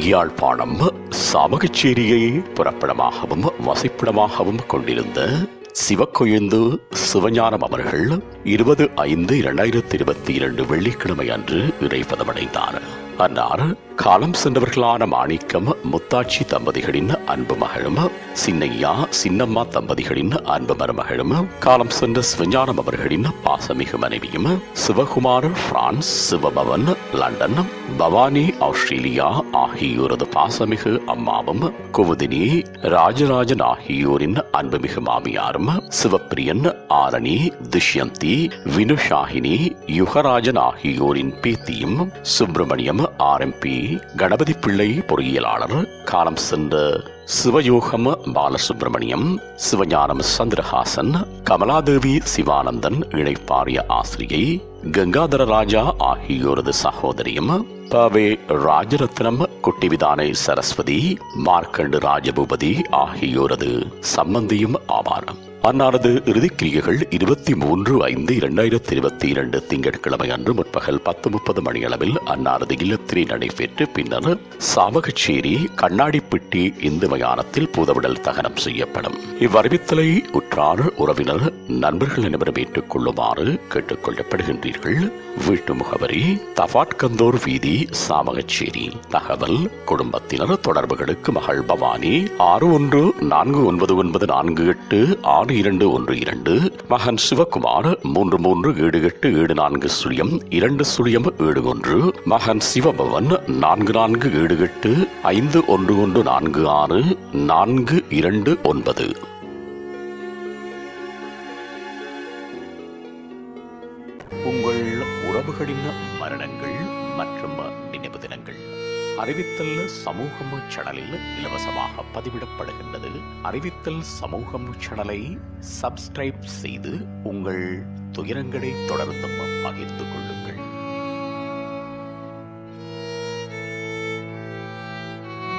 யாழ்ப்பாணம் சாவகச்சேரியை புறப்படமாகவும் வசிப்பிடமாகவும் கொண்டிருந்த சிவக்கொழுந்து சிவஞானம் அவர்கள் 20/5/2022 வெள்ளிக்கிழமை அன்று இறைப்பதமடைந்தார். அன்னார் காலம் சென்றவர்களான மாணிக்கம் முத்தாட்சி தம்பதிகளின் அன்பு மகளும் சின்னையா சின்னம்மா தம்பதிகளின் அன்பு மருமகளும் காலம் சென்ற சிவஞானம் அவர்களின் பாசமிகு மனைவியும் Sivakumar France Sivabavan London Bhavani Australia ஆகியோரது பாசமிகு அம்மாவும் குமுதினி ராஜராஜன் ஆகியோரின் அன்புமிகு மாமியாரும் சிவப்பிரியன் ஆரணி துஷ்யந்தி வினுஷாகினி யுகராஜன் ஆகியோரின் பேத்தியும் சுப்பிரமணியம் ஆர்எம்பி கணபதி பிள்ளை பொறியியலாளர் காலம் சென்ற சிவயோகம் பாலசுப்பிரமணியம் சிவஞானம் சந்திரஹாசன் கமலாதேவி சிவானந்தன் இணைப்பாரிய ஆசிரியை கங்காதர ராஜா ஆகியோரது சகோதரியும் பவே ராஜரத்னம் குட்டிவிதானை சரஸ்வதி மார்க்கண்டு ராஜபூபதி ஆகியோரது சம்பந்தியும் ஆவார். அன்னாரது இறுதிக்கிரியைகள் 23/5/2022 திங்கட்கிழமை அன்று முற்பகல் 10:30 மணியளவில் அன்னாரது இல்லத்திலே நடைபெற்று பின்னர் சாவகச்சேரி கண்ணாடிப்பட்டி இந்து மயானத்தில் பூதவிடல் தகனம் செய்யப்படும். இவ்வறிவித்தலை உற்றார் உறவினர் நண்பர்கள் அனைவரும் ஏற்றுக் கொள்ளுமாறு கேட்டுக் கொள்ளப்படுகின்றீர்கள். வீட்டு முகவரி தபாட்கந்தோர் வீதி சாவகச்சேரி. தகவல் குடும்பத்தினர் தொடர்புகளுக்கு மகள் பவானி 614994862212 மகன் சிவகுமார் 3378740201 மகன் சிவபவன் 447851146429. உங்கள் உறவுகளின் மரணங்கள் மற்றும் நினைவு தினங்கள் அறிவித்தல் சமூகம் சேனலில் இலவசமாக பதிவிடப்படுகின்றது. அறிவித்தல் சமூகம் சேனலை சப்ஸ்கிரைப் செய்து உங்கள் துயரங்களை தொடர்ந்தும் பகிர்ந்து கொள்ளுங்கள்.